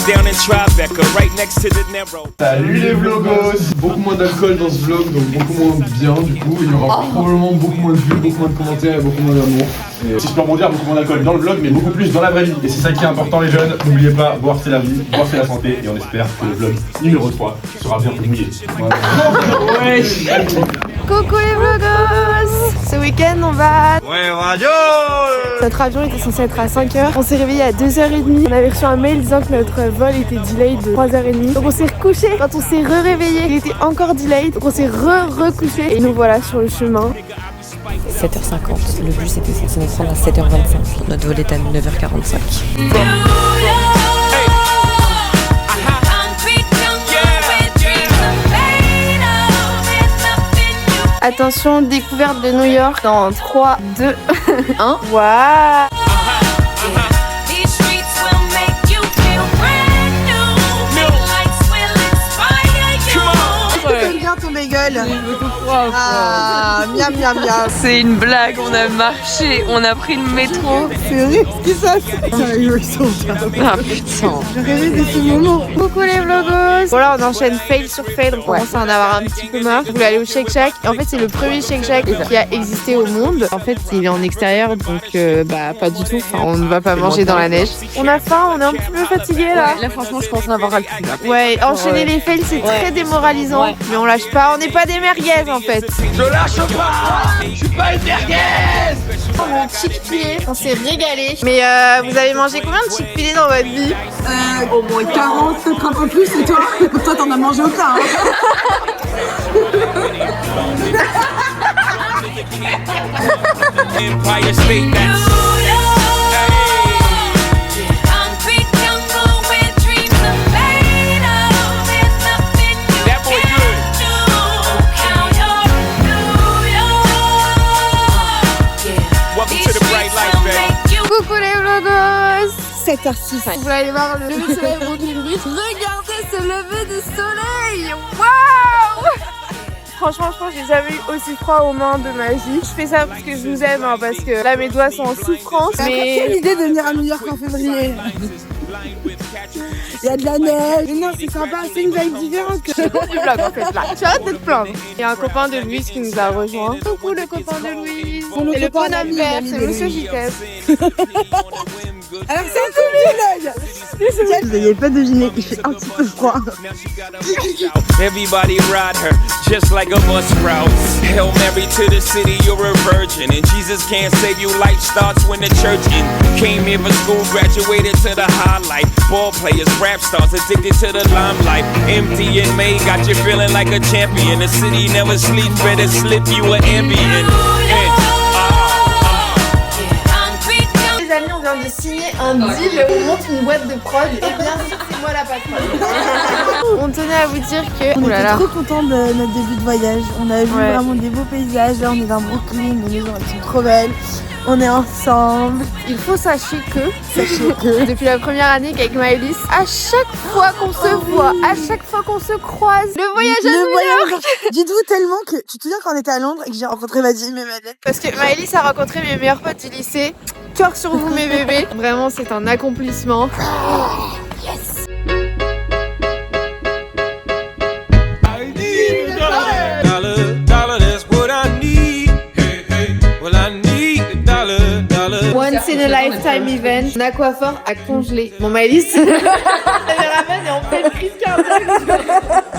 I'm down in Tribeca, right next to the Narrow. Salut les vlogos. Beaucoup moins d'alcool dans ce vlog, donc beaucoup moins bien du coup. Il y aura probablement beaucoup moins de vues, beaucoup moins de commentaires et beaucoup moins d'amour. Si je peux rebondir, beaucoup moins d'alcool dans le vlog, mais beaucoup plus dans la vraie vie. Et c'est ça qui est important les jeunes. N'oubliez pas, boire c'est la vie, boire c'est la santé. Et on espère que le vlog numéro 3 sera bien plus mouillé. Voilà. Ouais. Coucou les vlogos. Ce week-end on va... Ouais, radio. Notre avion était censé être à 5h. On s'est réveillé à 2h30. On avait reçu un mail disant que notre vol était delayed de 3h30. Donc on s'est recouché. Quand on s'est réveillé, il était encore delayed. Donc on s'est recouché. Et nous voilà sur le chemin. 7h50, le bus était censé nous prendre à 7h25, notre vol est à 9h45. Attention, découverte de New York dans 3, 2, 1. Waouh! Ton bagel. Ah, miam miam miam. C'est une blague, on a marché, on a pris le métro. C'est horrible ce qui se passe. Ah putain. J'ai rêvé de ce moment. Coucou les vlogos. Voilà, on enchaîne fail sur fail, on commence à en avoir un petit peu marre. Je voulais aller au Shake Shack. Et en fait, c'est le premier Shake Shack qui a existé au monde. En fait, il est en extérieur, donc bah pas du tout. Enfin, on ne va pas manger dans la neige. On a faim, on est un petit peu fatigué là. Là franchement, je pense en avoir un cul. Ouais, enchaîner les fails, c'est très démoralisant. Ouais. Mais on lâche pas, on n'est pas des merguez en fait. Je lâche pas. Je suis pas une merguez. Le Chick-fil-A, on s'est régalé. Mais vous avez mangé combien de Chick-fil-A dans votre vie? Au moins 40, peut-être un peu plus, et toi? Toi, t'en as mangé aucun. Empire State, that's Coucou les vlogos. 7h06. Vous voulez aller voir le lever de soleil au Brooklyn Bridge? Regardez ce lever de soleil. Waouh! Franchement, je pense que j'ai jamais eu aussi froid aux mains de ma vie. Je fais ça parce que je vous aime, hein, parce que là mes doigts sont en souffrance. Mais quelle idée de venir à New York en février. Il y a de la neige. Mais non, c'est sympa, c'est une vibe différente. Du vlog en fait là. Tu arrêtes de te plaindre. Il y a un copain de Louise qui nous a rejoint. Coucou le copain de Louise. Et le bonhomme vert, c'est Monsieur JTF. Alors c'est un peu l'œil. Vous n'ayez pas deviné, il fait un petit peu froid. Everybody ride her just like a bus route. Hail Mary to the city, you're a virgin. And Jesus can't save you, life starts when the church in. Came here for school, graduated to the highlight. Ball players, rap stars, addicted to the limelight. Empty and May got you feeling like a champion. The city never sleeps, better slip you an ambient. Les amis, on vient de signer un deal, on monte une boîte de prod et bien c'est moi la patronne. On tenait à vous dire que... On était trop contents de notre début de voyage. On a vu vraiment des beaux paysages. Là on est dans Brooklyn, les maisons elles sont trop belles. On est ensemble. Il faut sachez que depuis la première année qu'avec Maëlys, à chaque fois qu'on se voit, à chaque fois qu'on se croise, le voyage à New York. Dites-vous tellement que tu te souviens quand on était à Londres et que j'ai rencontré Vadim et Madeleine. Parce que Maëlys a rencontré mes meilleurs potes du lycée. Cœur sur vous mes bébés. Vraiment c'est un accomplissement. Yes. Once in a lifetime event. Un aquaphore à congeler. Bon Maëlys, elle les ramène et on fait une crise cardiaque.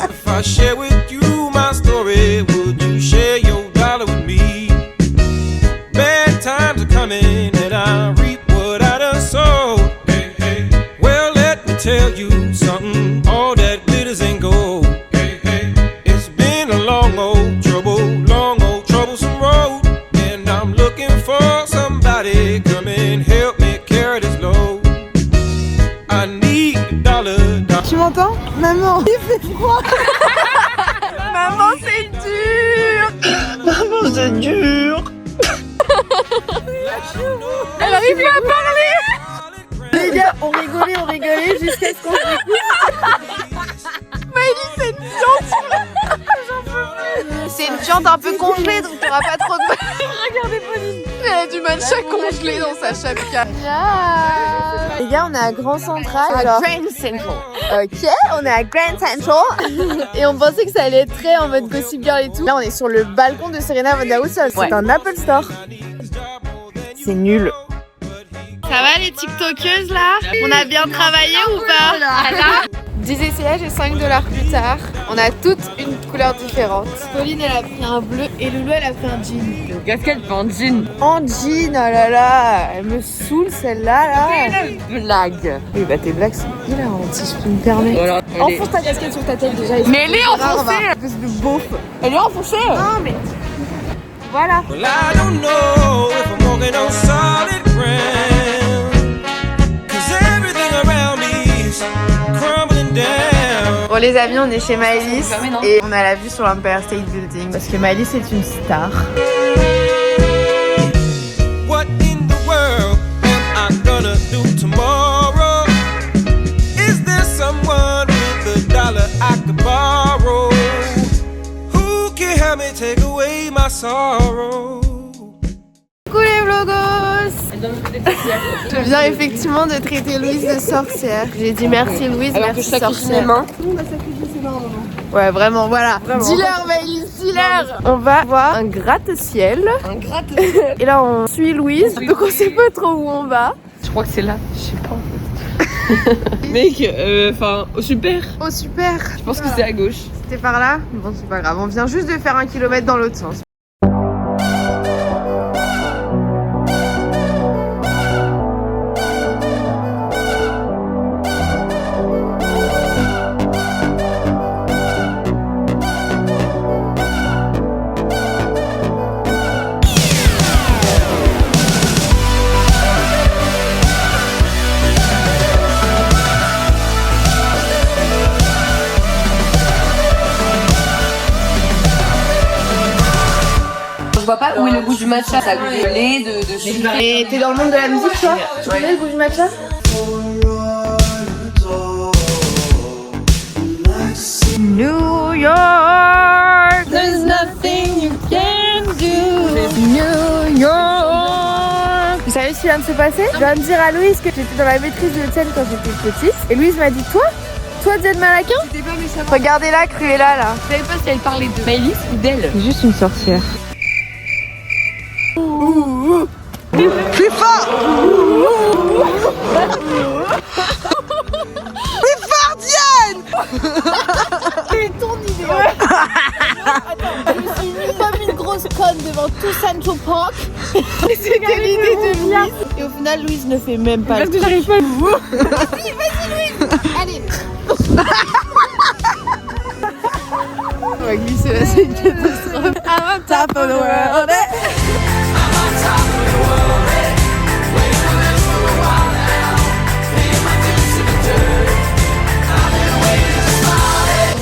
If I share with you my story, would you share your dollar with me? Bad times are coming and I reap what I done sowed. Hey, hey. Well, let me tell you something, all that glitters ain't gold. Hey, hey. It's been a long old troublesome road. And I'm looking for somebody come and help me carry this load. I need $1. Tu m'entends? Maman, il fait froid. Maman c'est dur. Maman c'est dur. Elle arrive plus à parler. Les gars, on rigolait jusqu'à ce qu'on s'écoute. Maëlys, c'est une jante. C'est une jante un peu congelée, donc t'auras pas trop de... Regardez Pauline. elle a du matcha congelé dans sa chapka. Les gars, on est à Grand Central. Alors, Grand Central. Ok, on est à Grand Central. Et on pensait que ça allait être très en mode Gossip Girl et tout. Là, on est sur le balcon de Serena Van Der Woodsen. C'est un Apple Store. C'est nul. Ça va les TikTokeuses là? On a bien travaillé ou pas? 10 essayages et 5 $ plus tard, on a toutes une couleur différente. Pauline elle a pris un bleu et Loulou elle a pris un jean. Qu'est-ce qu'elle fait en jean? En jean, oh là là, elle me saoule celle-là là. Blague. Oui bah tes blagues sont hilarantes si je peux me permettre. Voilà, Enfonce ta casquette sur ta tête déjà. Mais elle est enfoncée. Espèce de beauf. Elle est enfoncée. Non mais... Voilà. Well, I don't know if I'm walking on solid ground, 'cause everything around me is crumbling down. Bon les amis, on est chez Maëlys et on a la vue sur l'Empire State Building parce que Maëlys est une star. What in the world am I gonna do tomorrow? Is there someone with $1 I could borrow? Who can help me take away my sorrow? Coucou les vlogos! Je viens effectivement de traiter Louise de sorcière. J'ai dit merci Louise, Alors merci que je sacrifie mes sorcière. mains. Ouais vraiment, voilà. Dealer Maëlys, dealer! On va voir un gratte-ciel. Un gratte. Et là on suit Louise, donc on sait pas trop où on va. Je crois que c'est là. Je sais pas en fait. Mec, enfin, super. Oh super! Je pense que c'est à gauche. C'était par là? Bon c'est pas grave, on vient juste de faire 1 kilomètre dans l'autre sens. Je vois pas où est le goût du matcha. Ça a goût de lait, de sucre. Et t'es dans le monde de la musique toi? Tu connais le goût du matcha? New York, there's nothing you can do. New York. Vous savez ce qui vient de se passer? Je viens de dire à Louise que j'étais dans la maîtrise de scène quand j'étais petite. Et Louise m'a dit toi Diane Malaquin? Regardez là, Cruella là. Je savais pas si elle parlait de Maëlys ou d'elle. C'est juste une sorcière. Je suis venue comme une grosse conne devant tout Central Park. C'était l'idée de Louise. Et au final, Louise ne fait même pas. Parce que j'arrive pas. Vas-y, Louise. Allez. On va glisser là, c'est une catastrophe. I'm on top of the world.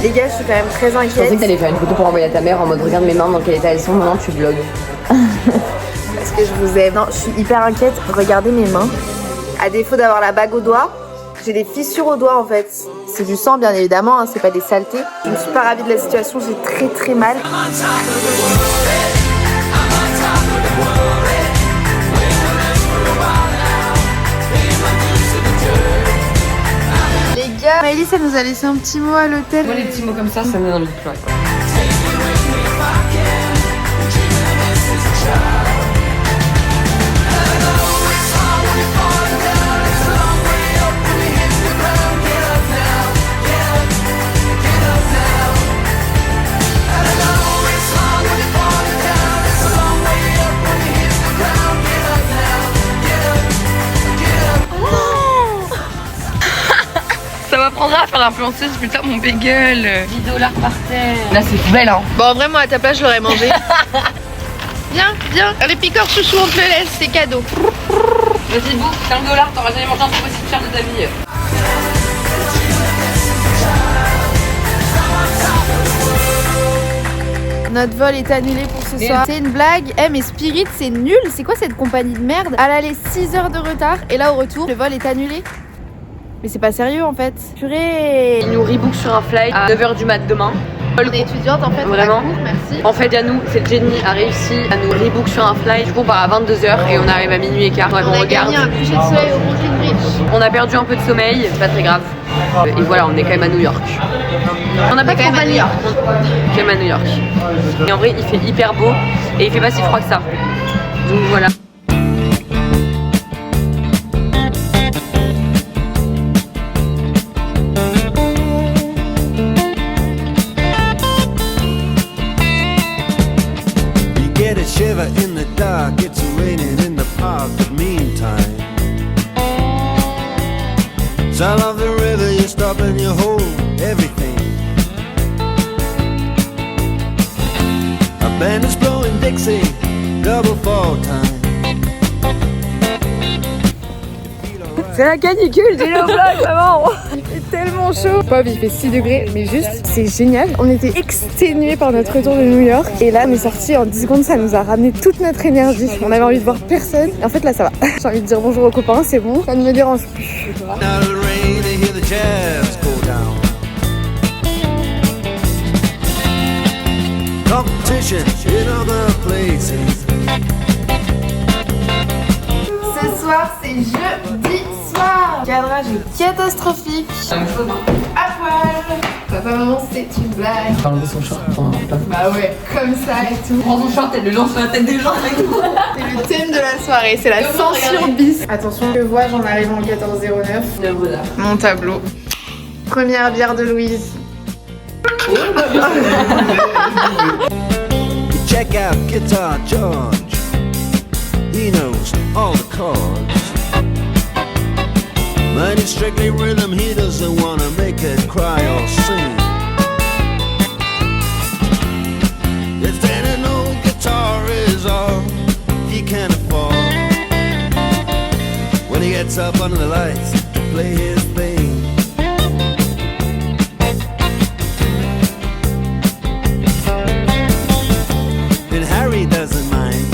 Les gars, je suis quand même très Je pensais inquiète. que t'allais faire une photo pour envoyer à ta mère en mode regarde mes mains dans quel état elles sont, maintenant tu vlogs. Parce que je vous aime. Non, je suis hyper inquiète. Regardez mes mains. À défaut d'avoir la bague au doigt, j'ai des fissures au doigt en fait. C'est du sang bien évidemment, hein, c'est pas des saletés. Je ne suis pas ravie de la situation, j'ai très très mal. Les gars, Maëlys elle nous a laissé un petit mot à l'hôtel. Moi les petits mots comme ça me donne envie de pleurer. Ça m'apprendra à faire l'influenceuse, putain mon bagel. 10 $ par terre. Là c'est poubelle hein. Bon, vraiment à ta place, je l'aurais mangé. Viens, viens. Les piqueurs chouchou, on te le laisse, c'est cadeau. Vas-y bouffe, 5 $, t'auras jamais mangé un truc aussi cher de ta vie. Notre vol est annulé pour ce soir. C'est une blague. Eh mais Spirit c'est nul. C'est quoi cette compagnie de merde? À l'aller 6 heures de retard et là au retour le vol est annulé. Mais c'est pas sérieux en fait. Purée. Il nous rebook sur un flight à 9h du mat demain. On est étudiante en fait, Vraiment. on a cours, merci. En fait, Yanou, cette Jenny a réussi à nous rebook sur un flight. Du coup, on part à 22h et on arrive à minuit et quart. Ouais, On a regarde. gagné un coucher de soleil au Brooklyn Bridge. On a perdu un peu de sommeil, c'est pas très grave. Et voilà, on est quand même à New York. On n'a pas de compagnie. Quand même à New York. Et en vrai, il fait hyper beau et il fait pas si froid que ça. Donc voilà. Shiver in the dark, it's raining in the park, but meantime sound of the river, you stop and you hold everything. A band is blowing Dixie, double fall time. C'est la canicule, j'ai le vlog, vraiment. Il fait tellement chaud. Bob, il fait 6 degrés, mais juste, c'est génial. On était exténués par notre retour de New York. Et là, on est sorti en 10 secondes, ça nous a ramené toute notre énergie. On avait envie de voir personne. Et en fait, là, ça va. J'ai envie de dire bonjour aux copains, c'est bon. Ça ne me dérange plus. Now the rain, they hear the jazz go down. Competition in other places. Ce soir, c'est jeudi soir. Cadrage est catastrophique. À poil. Papa, maman, c'est une blague. T'as enlevé son short pour un plat. Bah ouais, comme ça et tout. Prends son short, elle le lance sur la tête des gens avec toi. C'est le thème de la soirée, c'est la censure bis. Attention, je vois, j'en arrive en 14:09. Voilà. Mon tableau. Première bière de Louise. Check out Guitar George. He knows all the chords. Mine is strictly rhythm, he doesn't wanna make it cry or sing. If then an old guitar is all he can afford, when he gets up under the lights to play his thing. And Harry doesn't mind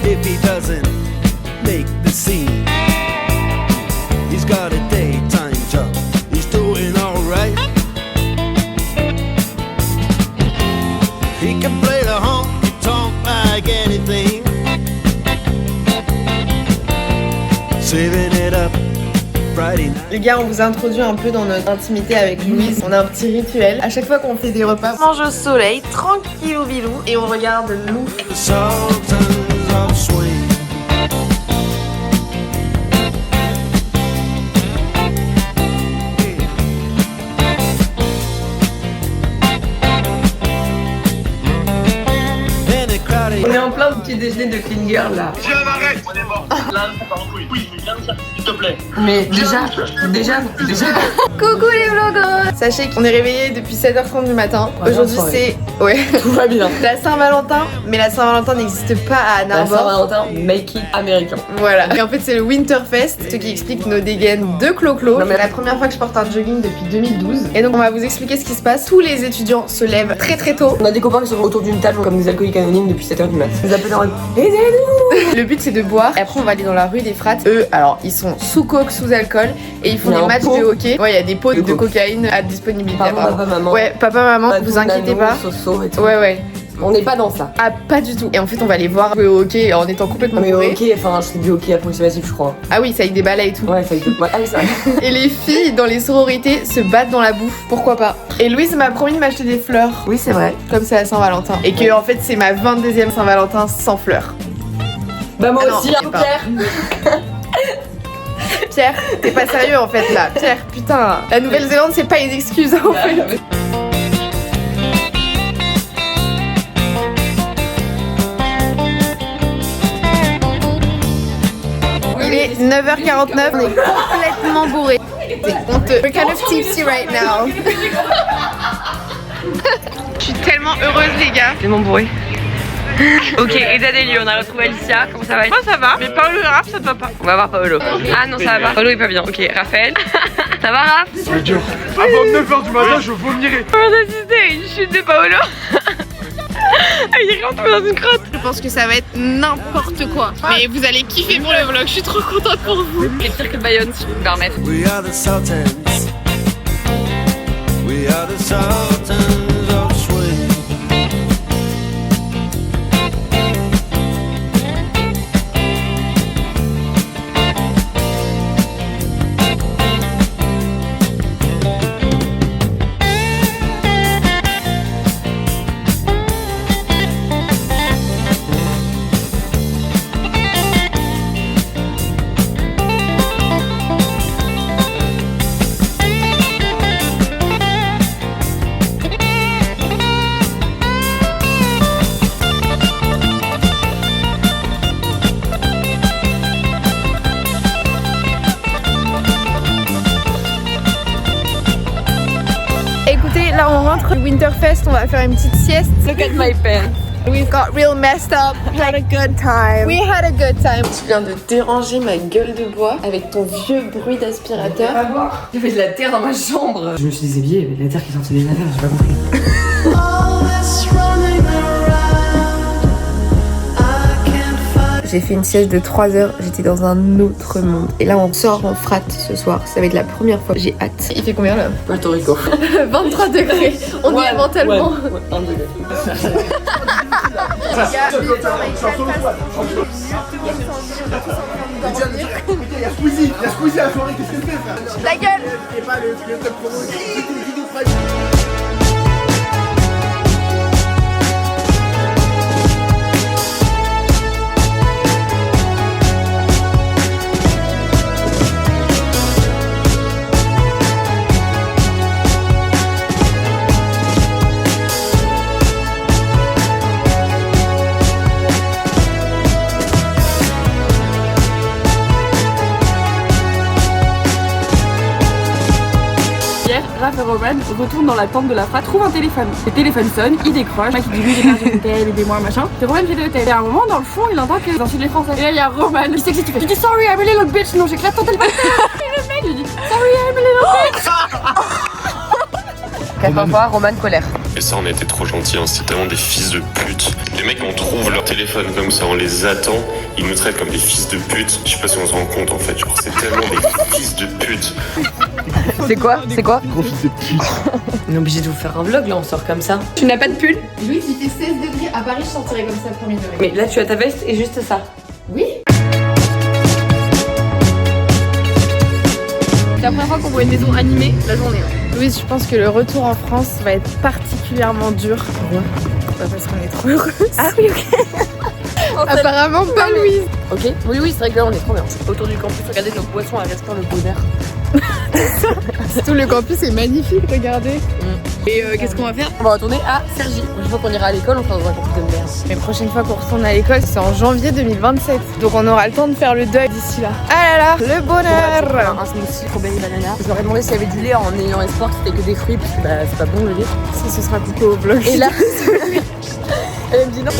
if he doesn't make the scene. He's got a daytime job, he's doing alright. He can play the honky tonk like anything, saving it up Friday night. Les gars, on vous a introduit un peu dans notre intimité avec Louise. On a un petit rituel. À chaque fois qu'on fait des repas, on mange au soleil, tranquillou bilou, et on regarde Lou. The Sultans of Swing. On est en plein petit déjeuner de clean girl là. Mais déjà. Coucou les vloggers. Sachez qu'on est réveillés depuis 7h30 du matin. Ouais, Aujourd'hui non, c'est... Ouais. Tout va bien. La Saint-Valentin, mais la Saint-Valentin n'existe pas à La Narbonne. Saint-Valentin, make it américain. Voilà. Et en fait c'est le Winterfest, ce qui explique nos dégaines de Clo-Clo. C'est la première fois que je porte un jogging depuis 2012. Et donc on va vous expliquer ce qui se passe. Tous les étudiants se lèvent très très tôt. On a des copains qui sont autour d'une table comme des alcooliques anonymes depuis 7h du mat. Ils appellent en mode aidez-nous. Le but c'est de boire. Et après on va aller dans la rue des frates. Eux, alors ils sont sous coke, sous alcool. Et ils font Il y a des un matchs pot de hockey. Ouais, il y a des pots de de coke. cocaïne à disponibilité. Pardon, apparemment. papa, maman. Ouais, papa, maman, Pas de vous inquiétez nano, pas. Soso et tout. Ouais. On n'est pas dans ça. Ah, pas du tout. Et en fait, on va les voir jouer au hockey en étant complètement Mais bourrés. ok, enfin, c'est du hockey approximatif, je crois. Ah oui, c'est avec des balais et tout. Ouais, ça y est. Ouais, ah oui, c'est vrai. Et les filles dans les sororités se battent dans la bouffe. Pourquoi pas? Et Louise m'a promis de m'acheter des fleurs. Oui, c'est vrai. Comme c'est à Saint-Valentin. Et que en fait, c'est ma 22e Saint-Valentin sans fleurs. Bah, moi Ah non, aussi, c'est hein, pas. Pierre. Pierre, t'es pas sérieux en fait là. Pierre, putain. La Nouvelle-Zélande, c'est pas une excuse en fait. Il est 9h49, on est complètement bourré. C'est honteux. We're kind of tipsy right now. Je suis tellement heureuse les gars. Tellement bourré. Ok, état des lieux, on a retrouvé Alicia, comment ça va? Moi ça va, mais Paolo et Raph ça va pas. On va voir Paolo. Ah non, ça va pas. Paolo est pas bien. Ok, Raphaël. Ça va, Raph? C'est dur. Avant 9h du matin, je vomirais. On a assisté à une chute de Paolo. Il est rentré dans une crotte. Je pense que ça va être n'importe quoi. Mais vous allez kiffer pour le vlog, je suis trop contente pour vous. Les pires que Bayonne, si je peux me permettre. We are the Sultans. We are the Sultans of Swing. rentre du Winterfest, on va faire une petite sieste. Look at my pants. We've got real messed up. Had a good time. We had a good time. Tu viens de déranger ma gueule de bois avec ton vieux bruit d'aspirateur. Il y avait de la terre dans ma chambre. Je me suis déshabillée, il y avait de la terre qui sortait des affaires, j'ai pas compris. J'ai fait une sieste de 3 heures, j'étais dans un autre monde. Et là on sort en frat ce soir, ça va être la première fois, j'ai hâte. Il fait combien là? Puerto Rico. 23 degrés, on y est mentalement. Ouais, 1 degré. Il y a Squeezie à la soirée, qu'est-ce qu'elle fait, frère? Ta gueule! Et pas le club promo. Raph et Roman retournent dans la tente de la frat, trouvent un téléphone. Le téléphone sonne, il décroche, le mec il dit oui j'ai perdu l'hôtel, aidez-moi machin. C'est Roman qui est de l'hôtel. Et à un moment dans le fond il entend que insultent les Français. Et là il y a Roman, il sait que tu fais. Il dit sorry I'm a little bitch, sinon j'éclate ton téléphone. Et le mec lui dit sorry I'm a little bitch. 4 fois, Roman colère. Et ça, on était trop gentils, hein. C'est tellement des fils de pute. Les mecs, on trouve leur téléphone comme ça, on les attend, ils nous traitent comme des fils de pute. Je sais pas si on se rend compte en fait, genre c'est tellement des fils de pute. C'est quoi? C'est quoi? Gros fils de pute. On est obligé de vous faire un vlog là, on sort comme ça. Tu n'as pas de pull? Louis, il fait 16 degrés. À Paris, je sortirais comme ça, premier degré. Mais là tu as ta veste et juste ça. Oui. C'est la première fois qu'on voit une maison animée la journée. Louise, je pense que le retour en France va être particulièrement dur. Pourquoi? Parce qu'on est trop heureux. Ah oui, ok. Apparemment pas Louise. Ok? Oui, oui, c'est vrai que là on est trop bien. Autour du campus, regardez nos poissons à respirer le bonheur. Tout le campus est magnifique, regardez. Et qu'est-ce qu'on va faire? On va retourner à Cergy. Une fois qu'on ira à l'école, on sera dans un campus de merde. Mais prochaine fois qu'on retourne à l'école, c'est en janvier 2027. Donc on aura le temps de faire le deuil d'ici là. Ah là là, le bonheur. Un smoothie, strawberry banana. Je leur ai demandé s'il y avait du lait en ayant espoir que c'était que des fruits, parce que bah c'est pas bon le lait. Ça, ce sera coupé au vlog. Et là, elle me dit non.